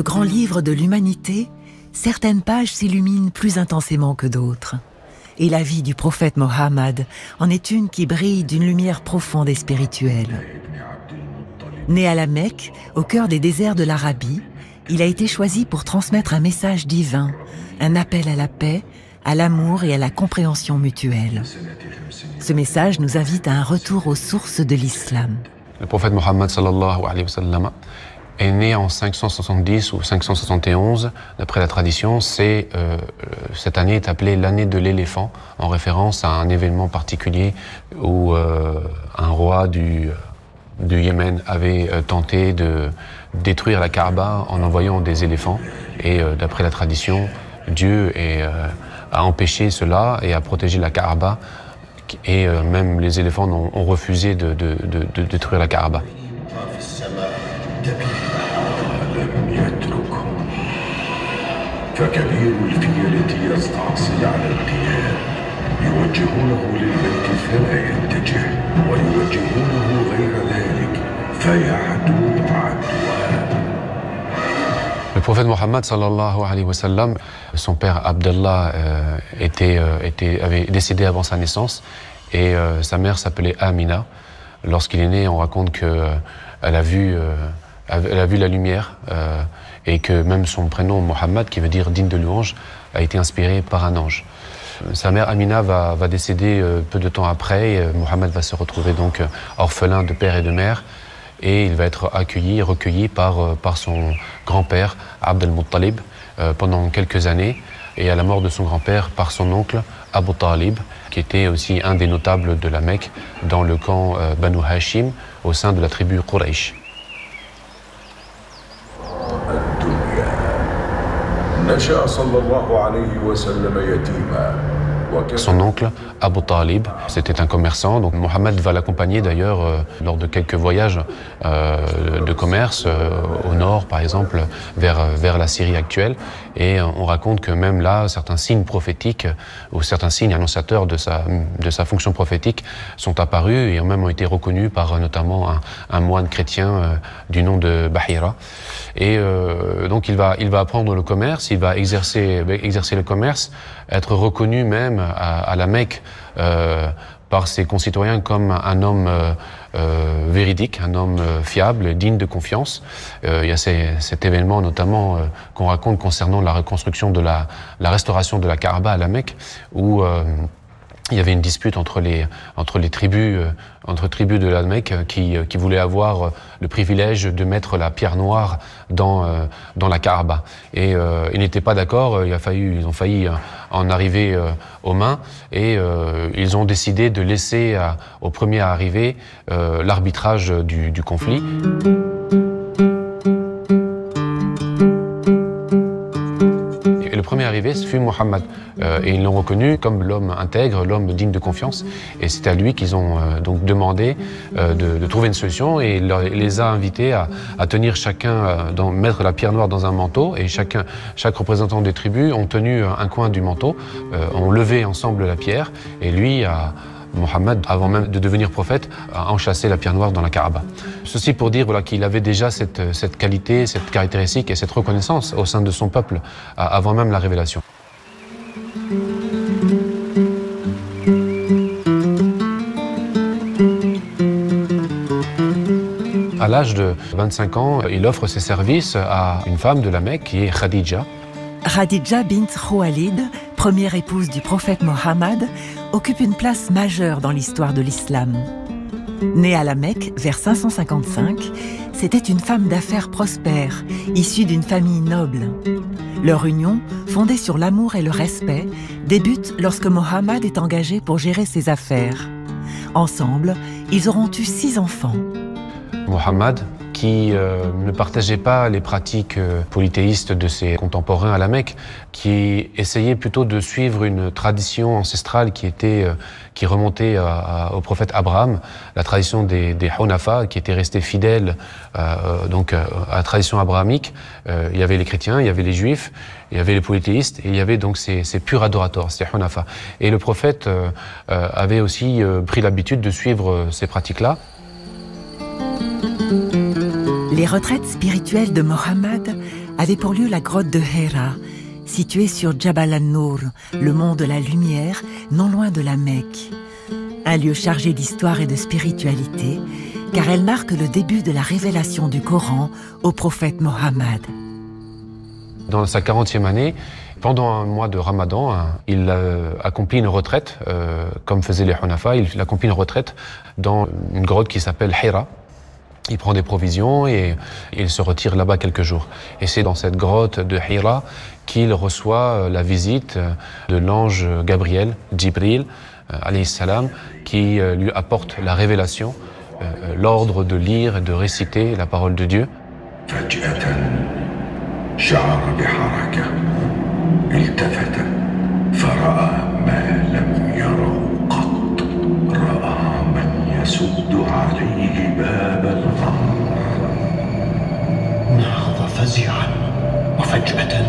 grand livre de l'humanité, certaines pages s'illuminent plus intensément que d'autres. Et la vie du prophète Mohammed en est une qui brille d'une lumière profonde et spirituelle. Né à la Mecque, au cœur des déserts de l'Arabie, il a été choisi pour transmettre un message divin, un appel à la paix, à l'amour et à la compréhension mutuelle. Ce message nous invite à un retour aux sources de l'islam. Le prophète Mohammed sallallahu alayhi wa sallam est né en 570 ou 571, d'après la tradition. Cette année est appelée l'année de l'éléphant, en référence à un événement particulier où un roi du Yémen avait tenté de détruire la Kaaba en envoyant des éléphants. Et d'après la tradition, Dieu a empêché cela et a protégé la Kaaba. Et même les éléphants ont refusé de détruire la Kaaba. Le prophète Mohammed sallallahu alayhi wa sallam, son père Abdallah avait décédé avant sa naissance et sa mère s'appelait Amina. Lorsqu'il est né, on raconte qu'elle a vu la lumière et que même son prénom Mohammed, qui veut dire digne de louange, a été inspiré par un ange. Sa mère Amina va décéder peu de temps après et Mohammed va se retrouver donc orphelin de père et de mère. Et il va être recueilli par son grand-père, Abd al-Muttalib, pendant quelques années. Et à la mort de son grand-père, par son oncle, Abu Talib, qui était aussi un des notables de la Mecque, dans le camp Banu Hashim, au sein de la tribu Quraysh. Son oncle, Abu Talib, c'était un commerçant. Donc Mohammed va l'accompagner d'ailleurs lors de quelques voyages de commerce au nord, par exemple, vers la Syrie actuelle. Et on raconte que même là, certains signes prophétiques ou certains signes annonciateurs de sa fonction prophétique sont apparus et ont même été reconnus par notamment un moine chrétien du nom de Bahira. Et donc il va apprendre le commerce, il va exercer le commerce, être reconnu même à la Mecque par ses concitoyens comme un homme véridique, un homme fiable, digne de confiance. Il y a cet événement notamment qu'on raconte concernant la reconstruction de la restauration de la Kaaba à la Mecque, où il y avait une dispute entre les tribus de la Mecque qui voulaient avoir le privilège de mettre la pierre noire dans la Kaaba. Et ils n'étaient pas d'accord, ils ont failli en arriver aux mains et ils ont décidé de laisser au premier arrivé l'arbitrage du conflit. Et le premier arrivé fut Mohammed. Et ils l'ont reconnu comme l'homme intègre, l'homme digne de confiance. Et c'est à lui qu'ils ont donc demandé de trouver une solution et il les a invités à tenir chacun, mettre la pierre noire dans un manteau. Et chaque représentant des tribus ont tenu un coin du manteau, ont levé ensemble la pierre. Et lui, Mohammed, avant même de devenir prophète, a enchâssé la pierre noire dans la Kaaba. Ceci pour dire qu'il avait déjà cette qualité, cette caractéristique et cette reconnaissance au sein de son peuple avant même la révélation. À l'âge de 25 ans, il offre ses services à une femme de la Mecque qui est Khadija. Khadija bint Khuwaylid, première épouse du prophète Mohammed, occupe une place majeure dans l'histoire de l'islam. Née à la Mecque vers 555, c'était une femme d'affaires prospère, issue d'une famille noble. Leur union, fondée sur l'amour et le respect, débute lorsque Mohammed est engagé pour gérer ses affaires. Ensemble, ils auront eu 6 enfants. Mohammed, qui ne partageait pas les pratiques polythéistes de ses contemporains à la Mecque, qui essayait plutôt de suivre une tradition ancestrale qui remontait au prophète Abraham, la tradition des Hunafa, qui étaient restés fidèles à la tradition abrahamique. Il y avait les chrétiens, il y avait les juifs, il y avait les polythéistes, et il y avait donc ces purs adorateurs, ces Hunafa. Et le prophète avait aussi pris l'habitude de suivre ces pratiques-là. Les retraites spirituelles de Mohammed avait pour lieu la grotte de Hira, située sur Jabal an-Nour, le mont de la lumière, non loin de la Mecque. Un lieu chargé d'histoire et de spiritualité, car elle marque le début de la révélation du Coran au prophète Mohammed. Dans sa 40e année, pendant un mois de Ramadan, il accomplit une retraite, comme faisaient les Hunafa, il accomplit une retraite dans une grotte qui s'appelle Hira. Il prend des provisions et il se retire là-bas quelques jours. Et c'est dans cette grotte de Hira qu'il reçoit la visite de l'ange Gabriel, Jibril, alayhi salam, qui lui apporte la révélation, l'ordre de lire et de réciter la parole de Dieu. نهض فزعا وفجأة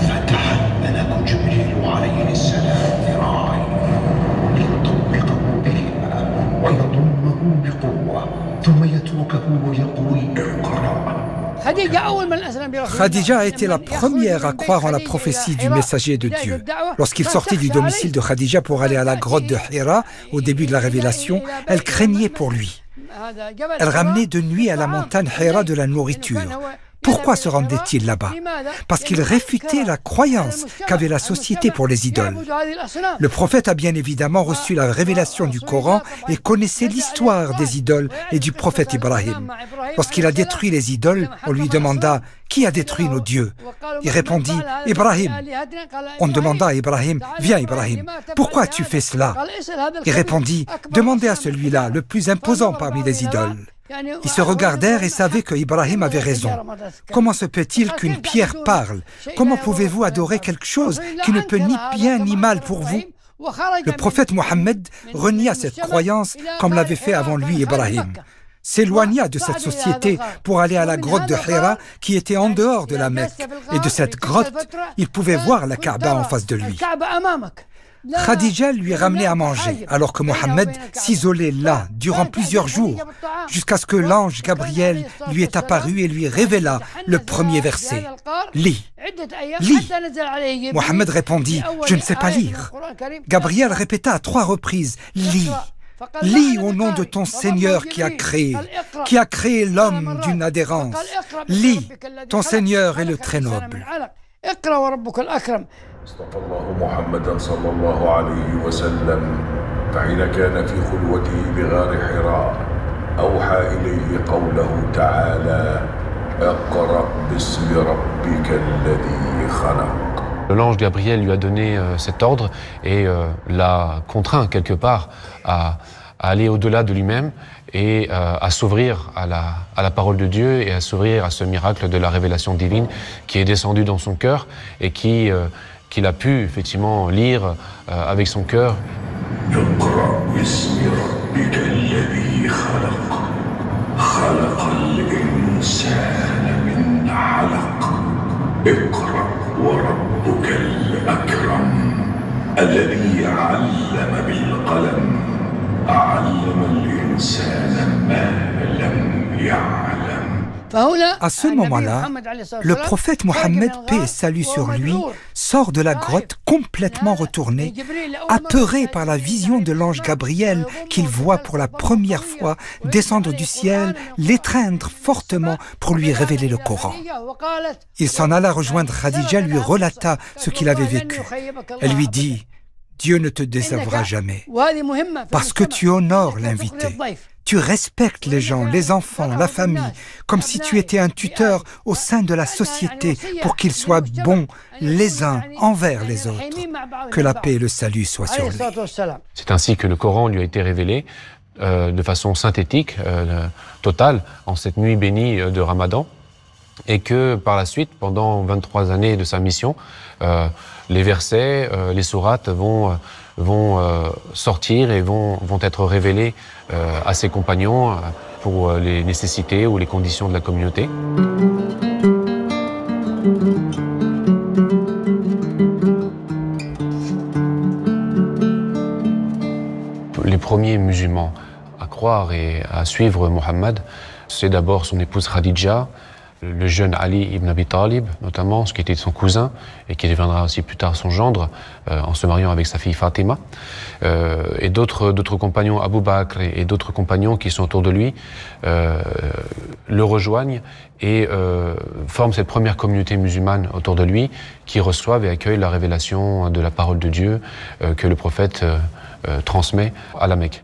فتح الملك جبريل عليه السلام ذراعيه ليطبقه بهما ويضمه بقوة ثم يتركه ويقول اقرأ. Khadija a été la première à croire en la prophétie du messager de Dieu. Lorsqu'il sortit du domicile de Khadija pour aller à la grotte de Hira, au début de la révélation, elle craignait pour lui. Elle ramenait de nuit à la montagne Hira de la nourriture. Pourquoi se rendait-il là-bas? Parce qu'il réfutait la croyance qu'avait la société pour les idoles. Le prophète a bien évidemment reçu la révélation du Coran et connaissait l'histoire des idoles et du prophète Ibrahim. Lorsqu'il a détruit les idoles, on lui demanda « Qui a détruit nos dieux ?» Il répondit « Ibrahim ». On demanda à Ibrahim « Viens Ibrahim, pourquoi as-tu fait cela ?» Il répondit « Demandez à celui-là, le plus imposant parmi les idoles. » Ils se regardèrent et savaient que Ibrahim avait raison. Comment se peut-il qu'une pierre parle? Comment pouvez-vous adorer quelque chose qui ne peut ni bien ni mal pour vous? Le prophète Mohammed renia cette croyance comme l'avait fait avant lui Ibrahim. S'éloigna de cette société pour aller à la grotte de Hira qui était en dehors de la Mecque. Et de cette grotte, il pouvait voir la Kaaba en face de lui. Khadija lui ramenait à manger, alors que Mohammed s'isolait là durant plusieurs jours, jusqu'à ce que l'ange Gabriel lui est apparu et lui révéla le premier verset. « Lis, lis !» Mohammed répondit « Je ne sais pas lire ». Gabriel répéta à 3 reprises « Lis !» Lis au nom de ton Seigneur qui a créé l'homme d'une adhérence. Lis, ton Seigneur est le très noble. اصطفى الله محمدا صلى الله عليه وسلم فحين كان في خلوته بغار حراء أوحى إليه قوله تعالى اقرأ باسم ربك الذي خلق. L'ange Gabriel lui a donné cet ordre et l'a contraint quelque part à aller au-delà de lui-même et à s'ouvrir à la parole de Dieu et à s'ouvrir à ce miracle de la révélation divine qui est descendu dans son cœur et qu'il a pu effectivement lire avec son cœur. À ce moment-là, le prophète Mohammed, paix et salut sur lui, sort de la grotte complètement retourné, apeuré par la vision de l'ange Gabriel qu'il voit pour la première fois descendre du ciel, l'étreindre fortement pour lui révéler le Coran. Il s'en alla rejoindre Khadija, lui relata ce qu'il avait vécu. Elle lui dit « Dieu ne te décevra jamais, parce que tu honores l'invité. Tu respectes les gens, les enfants, la famille, comme si tu étais un tuteur au sein de la société pour qu'ils soient bons les uns envers les autres. Que la paix et le salut soient sur lui. » C'est ainsi que le Coran lui a été révélé de façon synthétique, totale, en cette nuit bénie de Ramadan, et que par la suite, pendant 23 années de sa mission, les versets, les sourates vont sortir et vont être révélés à ses compagnons pour les nécessités ou les conditions de la communauté. Les premiers musulmans à croire et à suivre Mohammed, c'est d'abord son épouse Khadija, le jeune Ali ibn Abi Talib, notamment, ce qui était son cousin et qui deviendra aussi plus tard son gendre, en se mariant avec sa fille Fatima, et d'autres compagnons, Abu Bakr et d'autres compagnons qui sont autour de lui, le rejoignent et forment cette première communauté musulmane autour de lui, qui reçoivent et accueillent la révélation de la parole de Dieu que le prophète transmet à la Mecque.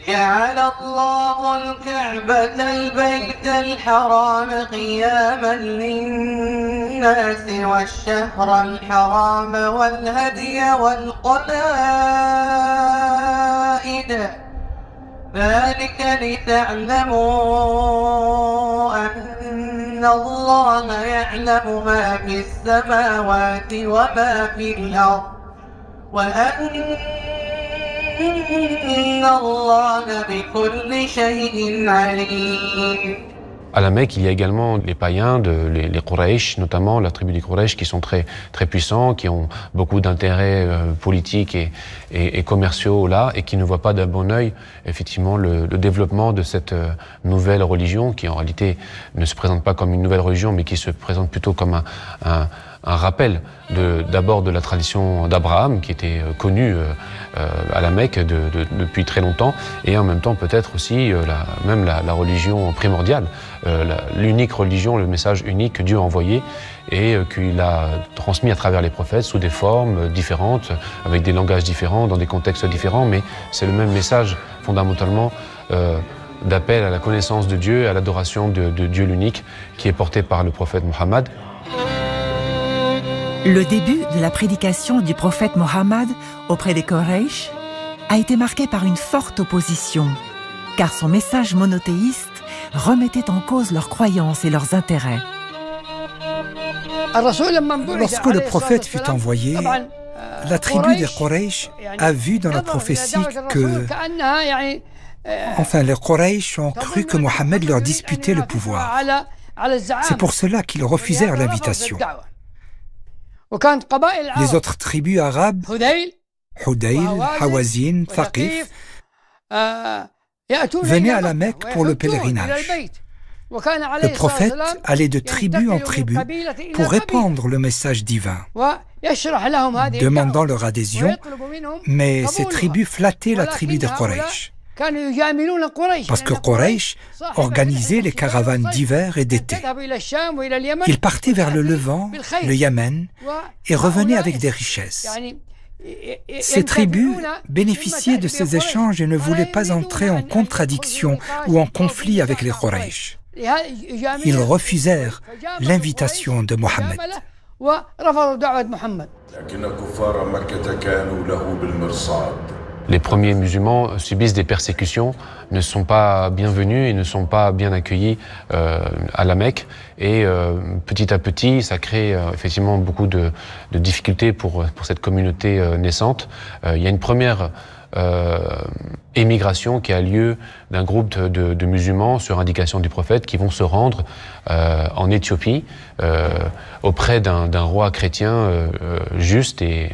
جعل الله الكعبة البيت الحرام قياما للناس والشهر الحرام والهدي والقلائد ذلك لتعلموا أن الله يعلم ما في السماوات وما في الأرض وأن À la Mecque, il y a également les païens, les Quraysh, notamment la tribu des Quraysh, qui sont très, très puissants, qui ont beaucoup d'intérêts politiques et commerciaux là, et qui ne voient pas d'un bon œil, effectivement, le développement de cette nouvelle religion, qui en réalité ne se présente pas comme une nouvelle religion, mais qui se présente plutôt comme un rappel d'abord de la tradition d'Abraham, qui était connue à la Mecque depuis très longtemps, et en même temps peut-être aussi la religion primordiale, l'unique religion, le message unique que Dieu a envoyé et qu'il a transmis à travers les prophètes sous des formes différentes, avec des langages différents, dans des contextes différents, mais c'est le même message fondamentalement d'appel à la connaissance de Dieu, à l'adoration de Dieu l'unique, qui est porté par le prophète Mohammed. Le début de la prédication du prophète Mohammed auprès des Quraysh a été marqué par une forte opposition, car son message monothéiste remettait en cause leurs croyances et leurs intérêts. Lorsque le prophète fut envoyé, la tribu des Quraysh a vu dans la prophétie que... Enfin, les Quraysh ont cru que Mohammed leur disputait le pouvoir. C'est pour cela qu'ils refusèrent l'invitation. Les autres tribus arabes, Hudayl, Hawazin, Thaqif, venaient à la Mecque pour le pèlerinage. Le prophète allait de tribu en tribu pour répandre le message divin, demandant leur adhésion, mais ces tribus flattaient la tribu de Quraysh. Parce que Quraysh organisait les caravanes d'hiver et d'été. Ils partaient vers le Levant, le Yémen, et revenaient avec des richesses. Ces tribus bénéficiaient de ces échanges et ne voulaient pas entrer en contradiction ou en conflit avec les Quraysh. Ils refusèrent l'invitation de Mohammed. Les premiers musulmans subissent des persécutions, ne sont pas bienvenus et ne sont pas bien accueillis à la Mecque. Et petit à petit, ça crée effectivement beaucoup de difficultés pour cette communauté naissante. Il y a une première émigration qui a lieu d'un groupe de musulmans sur indication du prophète qui vont se rendre en Éthiopie auprès d'un roi chrétien juste et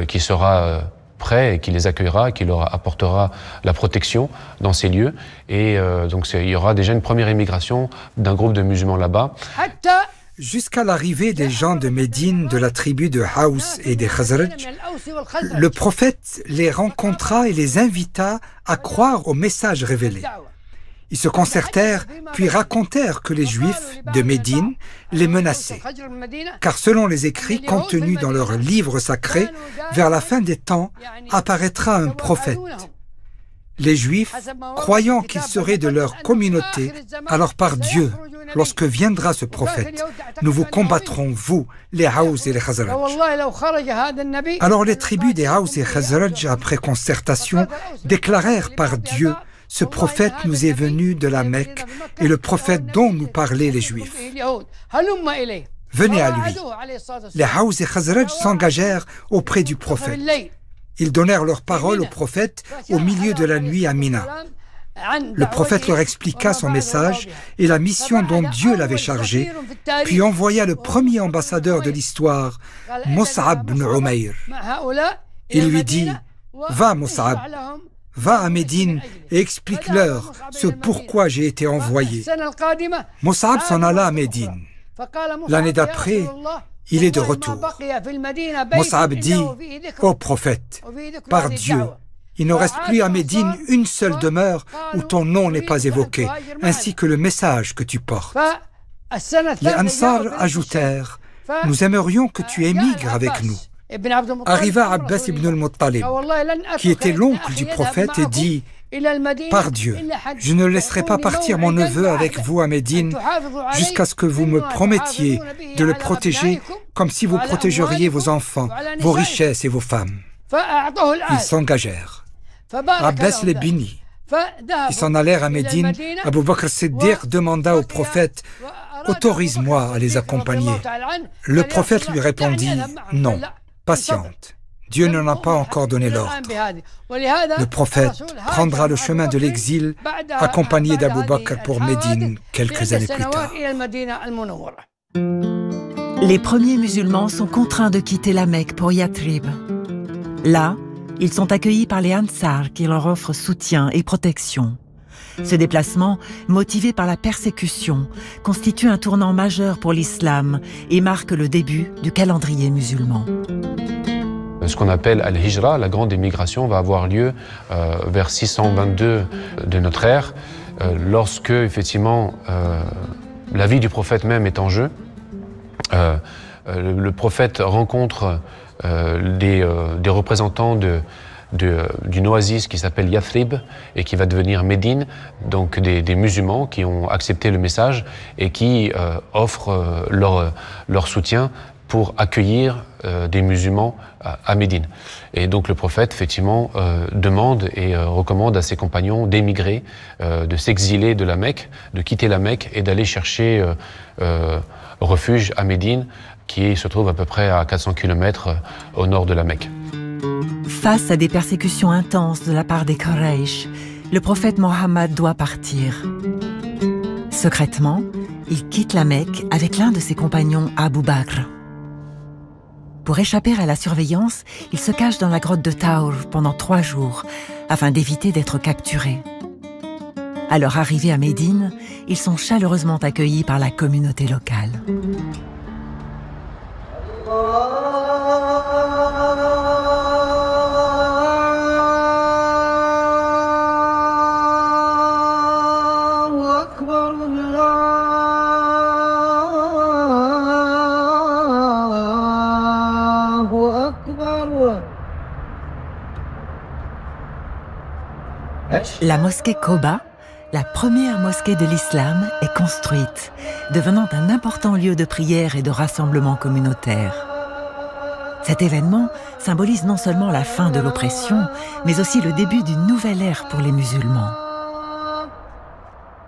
qui sera prêt et qui les accueillera, qui leur apportera la protection dans ces lieux. Et donc il y aura déjà une première émigration d'un groupe de musulmans là-bas. Jusqu'à l'arrivée des gens de Médine, de la tribu de Haous et des Khazraj, le prophète les rencontra et les invita à croire au message révélé. Ils se concertèrent, puis racontèrent que les Juifs de Médine les menaçaient. Car selon les écrits contenus dans leurs livres sacrés, vers la fin des temps apparaîtra un prophète. Les Juifs, croyant qu'il serait de leur communauté, alors par Dieu, lorsque viendra ce prophète, nous vous combattrons, vous, les Haous et les Khazraj. Alors les tribus des Haous et Khazraj, après concertation, déclarèrent par Dieu: ce prophète nous est venu de la Mecque et le prophète dont nous parlaient les Juifs. Venez à lui. Les Haous et Khazraj s'engagèrent auprès du prophète. Ils donnèrent leur parole au prophète au milieu de la nuit à Mina. Le prophète leur expliqua son message et la mission dont Dieu l'avait chargé, puis envoya le premier ambassadeur de l'histoire, Mus'ab ibn Umayr. Il lui dit: va Mus'ab, Va à Médine et explique-leur ce pourquoi j'ai été envoyé. Mus'ab s'en alla à Médine. L'année d'après, il est de retour. Mus'ab dit au prophète, par Dieu, il ne reste plus à Médine une seule demeure où ton nom n'est pas évoqué, ainsi que le message que tu portes. Les Ansar ajoutèrent, nous aimerions que tu émigres avec nous. Arriva Abbas ibn al-Muttalib, qui était l'oncle du prophète, et dit, par Dieu, je ne laisserai pas partir mon neveu avec vous à Médine jusqu'à ce que vous me promettiez de le protéger comme si vous protégeriez vos enfants, vos richesses et vos femmes. Ils s'engagèrent. Abbas les bénit. Ils s'en allèrent à Médine. Abu Bakr Siddiq demanda au prophète, autorise-moi à les accompagner. Le prophète lui répondit, non, patiente. Dieu n'en a pas encore donné l'ordre. Le prophète prendra le chemin de l'exil accompagné d'Abu Bakr pour Médine quelques années plus tard. Les premiers musulmans sont contraints de quitter la Mecque pour Yathrib. Là, ils sont accueillis par les Ansar qui leur offrent soutien et protection. Ce déplacement, motivé par la persécution, constitue un tournant majeur pour l'islam et marque le début du calendrier musulman. Ce qu'on appelle Al-Hijra, la grande émigration, va avoir lieu vers 622 de notre ère, lorsque, effectivement, la vie du prophète même est en jeu. Le prophète rencontre des représentants d'une oasis qui s'appelle Yathrib et qui va devenir Médine, donc des musulmans qui ont accepté le message et qui offrent leur soutien pour accueillir des musulmans à Médine. Et donc le prophète, effectivement, demande et recommande à ses compagnons d'émigrer, de s'exiler de la Mecque, de quitter la Mecque et d'aller chercher refuge à Médine, qui se trouve à peu près à 400 km au nord de la Mecque. Face à des persécutions intenses de la part des Quraysh, le prophète Mohammed doit partir. Secrètement, il quitte la Mecque avec l'un de ses compagnons, Abu Bakr. Pour échapper à la surveillance, il se cache dans la grotte de Taour pendant 3 jours, afin d'éviter d'être capturé. À leur arrivée à Médine, ils sont chaleureusement accueillis par la communauté locale. La mosquée Koba, la première mosquée de l'islam, est construite, devenant un important lieu de prière et de rassemblement communautaire. Cet événement symbolise non seulement la fin de l'oppression, mais aussi le début d'une nouvelle ère pour les musulmans.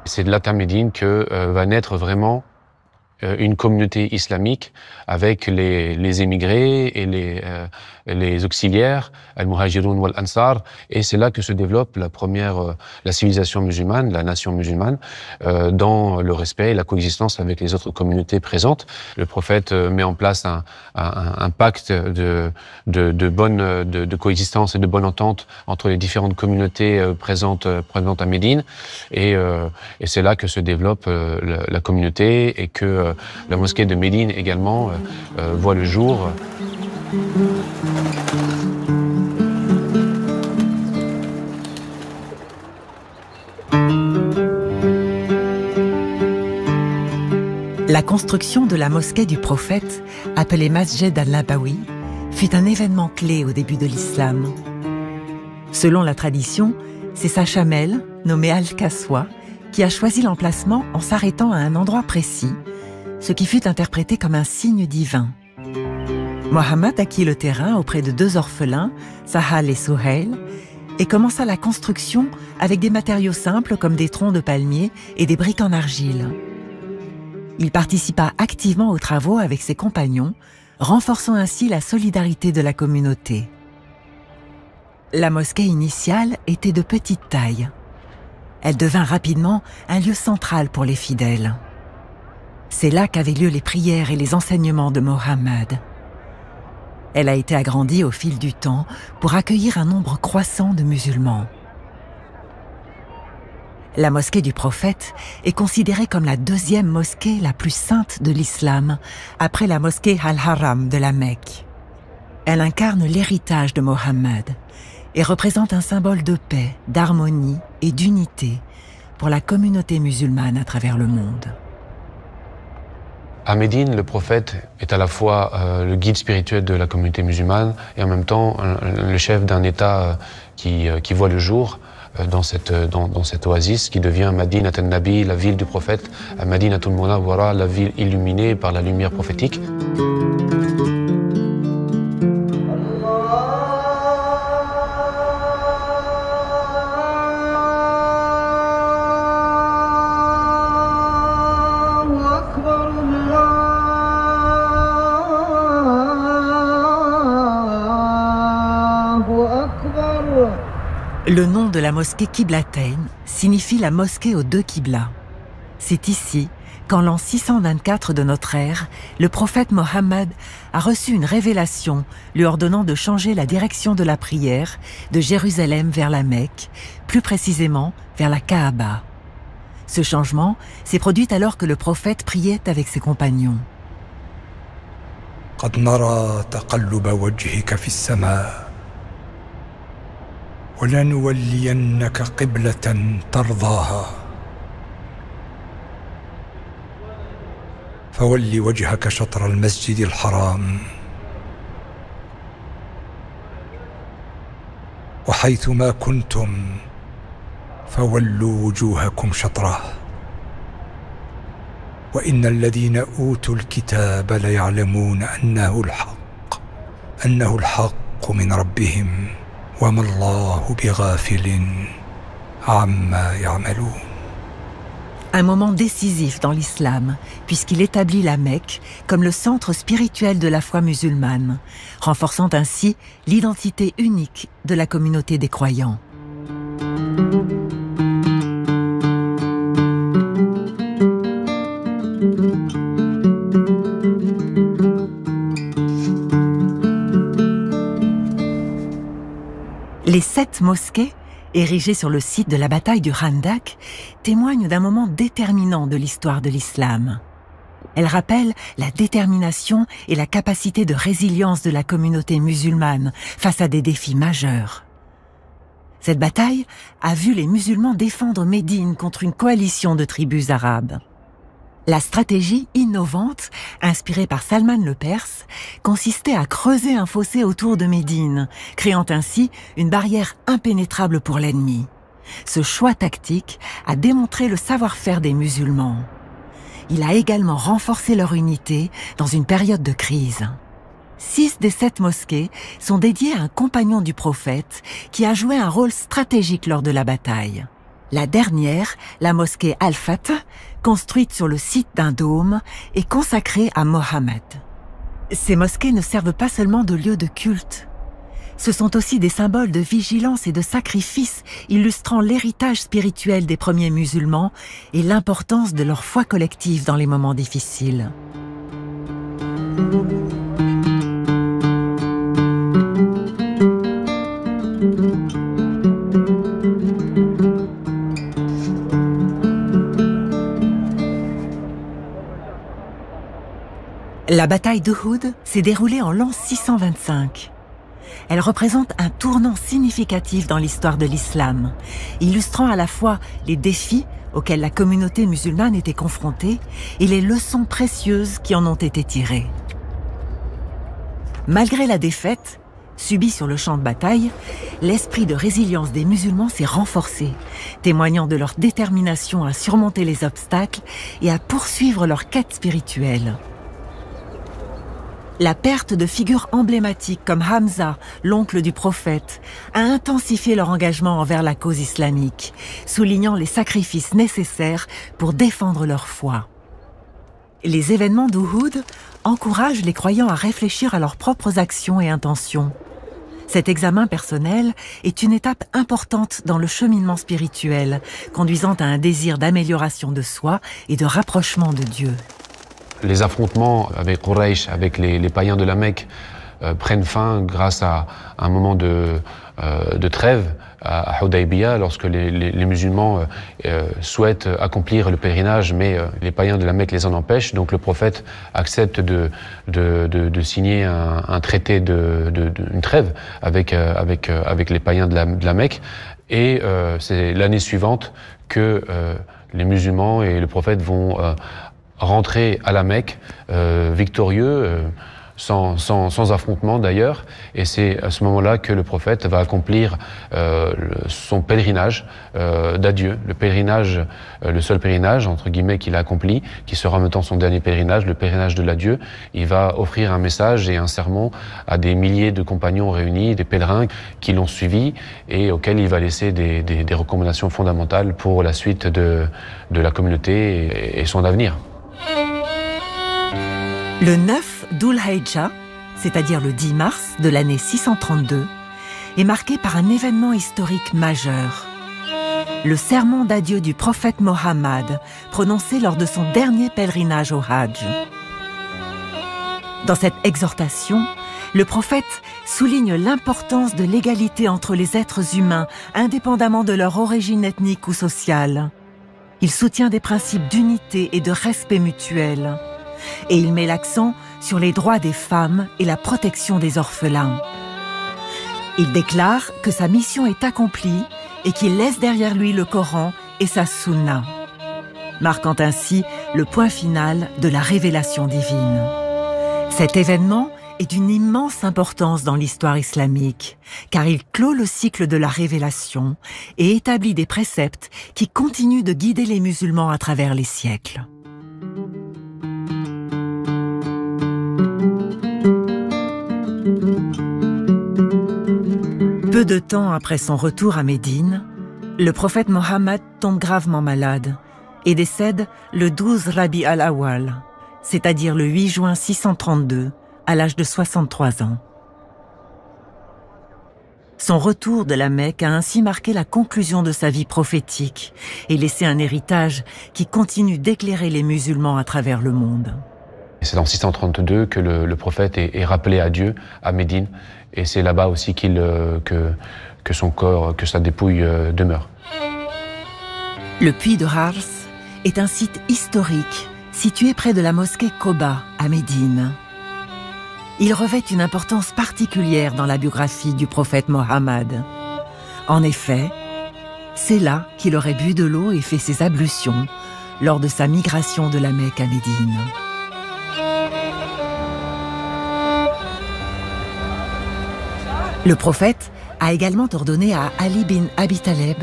C'est de là à Médine que va naître vraiment une communauté islamique avec les émigrés et les auxiliaires, al-Muhajiroun wal-Ansar, et c'est là que se développe la civilisation musulmane, la nation musulmane, dans le respect et la coexistence avec les autres communautés présentes. Le prophète met en place un pacte de coexistence et de bonne entente entre les différentes communautés présentes à Médine, et c'est là que se développe la communauté et que la mosquée de Médine également voit le jour. La construction de la mosquée du prophète, appelée Masjid al-Nabawi, fut un événement clé au début de l'islam. Selon la tradition, c'est Sachamel, nommé Al-Kaswa, qui a choisi l'emplacement en s'arrêtant à un endroit précis, ce qui fut interprété comme un signe divin. Mohammed acquit le terrain auprès de 2 orphelins, Sahal et Souhail, et commença la construction avec des matériaux simples comme des troncs de palmier et des briques en argile. Il participa activement aux travaux avec ses compagnons, renforçant ainsi la solidarité de la communauté. La mosquée initiale était de petite taille. Elle devint rapidement un lieu central pour les fidèles. C'est là qu'avaient lieu les prières et les enseignements de Mohammed. Elle a été agrandie au fil du temps pour accueillir un nombre croissant de musulmans. La mosquée du prophète est considérée comme la deuxième mosquée la plus sainte de l'islam, après la mosquée Al-Haram de la Mecque. Elle incarne l'héritage de Mohammed et représente un symbole de paix, d'harmonie et d'unité pour la communauté musulmane à travers le monde. À Médine, le prophète est à la fois le guide spirituel de la communauté musulmane et en même temps le chef d'un État qui voit le jour dans cette oasis qui devient Madinat al-Nabi, la ville du prophète, Madinat al-Munawwara, la ville illuminée par la lumière prophétique. Le nom de la mosquée Qiblatain signifie la mosquée aux deux Qibla. C'est ici qu'en l'an 624 de notre ère, le prophète Mohammed a reçu une révélation lui ordonnant de changer la direction de la prière de Jérusalem vers la Mecque, plus précisément vers la Kaaba. Ce changement s'est produit alors que le prophète priait avec ses compagnons. قد نرى تقلب وجهك في السماء ولنولينك قبلة ترضاها فول وجهك شطر المسجد الحرام وحيثما كنتم فولوا وجوهكم شطره وإن الذين أوتوا الكتاب ليعلمون أنه الحق من ربهم وما الله بغافل عما يعملون. Un moment décisif dans l'islam, puisqu'il établit la Mecque comme le centre spirituel de la foi musulmane, renforçant ainsi l'identité unique de la communauté des croyants. Les 7 mosquées, érigées sur le site de la bataille du Khandak, témoignent d'un moment déterminant de l'histoire de l'islam. Elles rappellent la détermination et la capacité de résilience de la communauté musulmane face à des défis majeurs. Cette bataille a vu les musulmans défendre Médine contre une coalition de tribus arabes. La stratégie innovante, inspirée par Salman le Perse, consistait à creuser un fossé autour de Médine, créant ainsi une barrière impénétrable pour l'ennemi. Ce choix tactique a démontré le savoir-faire des musulmans. Il a également renforcé leur unité dans une période de crise. 6 des 7 mosquées sont dédiées à un compagnon du prophète qui a joué un rôle stratégique lors de la bataille. La dernière, la mosquée Al-Fatah, construite sur le site d'un dôme, est consacrée à Mohammed. Ces mosquées ne servent pas seulement de lieu de culte. Ce sont aussi des symboles de vigilance et de sacrifice illustrant l'héritage spirituel des premiers musulmans et l'importance de leur foi collective dans les moments difficiles. La bataille d'Uhud s'est déroulée en l'an 625. Elle représente un tournant significatif dans l'histoire de l'islam, illustrant à la fois les défis auxquels la communauté musulmane était confrontée et les leçons précieuses qui en ont été tirées. Malgré la défaite subie sur le champ de bataille, l'esprit de résilience des musulmans s'est renforcé, témoignant de leur détermination à surmonter les obstacles et à poursuivre leur quête spirituelle. La perte de figures emblématiques comme Hamza, l'oncle du prophète, a intensifié leur engagement envers la cause islamique, soulignant les sacrifices nécessaires pour défendre leur foi. Les événements d'Uhud encouragent les croyants à réfléchir à leurs propres actions et intentions. Cet examen personnel est une étape importante dans le cheminement spirituel, conduisant à un désir d'amélioration de soi et de rapprochement de Dieu. Les affrontements avec Quraysh, avec les païens de la Mecque, prennent fin grâce à un moment de trêve à Hudaybiyah, lorsque les musulmans souhaitent accomplir le pèlerinage, mais les païens de la Mecque les en empêchent. Donc le prophète accepte de signer un traité une trêve avec les païens de la Mecque. Et c'est l'année suivante que les musulmans et le prophète vont rentrer à la Mecque victorieux, sans affrontement d'ailleurs, et c'est à ce moment-là que le prophète va accomplir son pèlerinage d'adieu, le seul pèlerinage entre guillemets qu'il a accompli, qui sera en même temps son dernier pèlerinage, le pèlerinage de l'adieu. Il va offrir un message et un sermon à des milliers de compagnons réunis, des pèlerins qui l'ont suivi et auxquels il va laisser des recommandations fondamentales pour la suite de la communauté et son avenir. Le 9 Dhul-Hijjah, c'est-à-dire le 10 mars de l'année 632, est marqué par un événement historique majeur. Le sermon d'adieu du prophète Mohammed, prononcé lors de son dernier pèlerinage au Hajj. Dans cette exhortation, le prophète souligne l'importance de l'égalité entre les êtres humains, indépendamment de leur origine ethnique ou sociale. Il soutient des principes d'unité et de respect mutuel. Et il met l'accent sur les droits des femmes et la protection des orphelins. Il déclare que sa mission est accomplie et qu'il laisse derrière lui le Coran et sa Sunna, marquant ainsi le point final de la révélation divine. Cet événement est d'une immense importance dans l'histoire islamique, car il clôt le cycle de la révélation et établit des préceptes qui continuent de guider les musulmans à travers les siècles. Peu de temps après son retour à Médine, le prophète Mohammed tombe gravement malade et décède le 12 Rabi al-Awwal, c'est-à-dire le 8 juin 632, à l'âge de 63 ans. Son retour de la Mecque a ainsi marqué la conclusion de sa vie prophétique et laissé un héritage qui continue d'éclairer les musulmans à travers le monde. C'est en 632 que le prophète est rappelé à Dieu, à Médine, et c'est là-bas aussi que son corps, que sa dépouille demeure. Le puits de Hars est un site historique situé près de la mosquée Koba à Médine. Il revêt une importance particulière dans la biographie du prophète Mohammed. En effet, c'est là qu'il aurait bu de l'eau et fait ses ablutions lors de sa migration de la Mecque à Médine. Le prophète a également ordonné à Ali bin Abi Taleb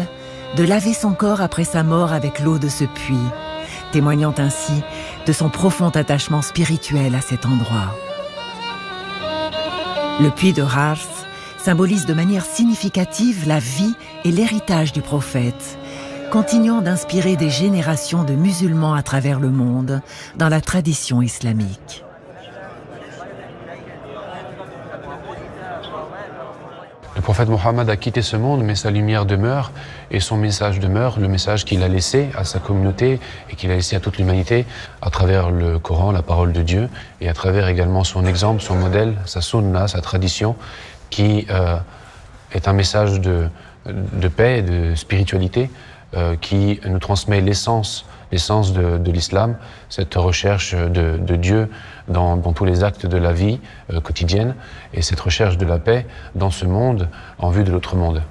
de laver son corps après sa mort avec l'eau de ce puits, témoignant ainsi de son profond attachement spirituel à cet endroit. Le puits de Hars symbolise de manière significative la vie et l'héritage du prophète, continuant d'inspirer des générations de musulmans à travers le monde dans la tradition islamique. Le prophète Mohammed a quitté ce monde, mais sa lumière demeure et son message demeure, le message qu'il a laissé à sa communauté et qu'il a laissé à toute l'humanité à travers le Coran, la parole de Dieu, et à travers également son exemple, son modèle, sa sunna, sa tradition, qui est un message de paix et de spiritualité qui nous transmet l'essence de l'islam, cette recherche de Dieu dans tous les actes de la vie quotidienne et cette recherche de la paix dans ce monde en vue de l'autre monde.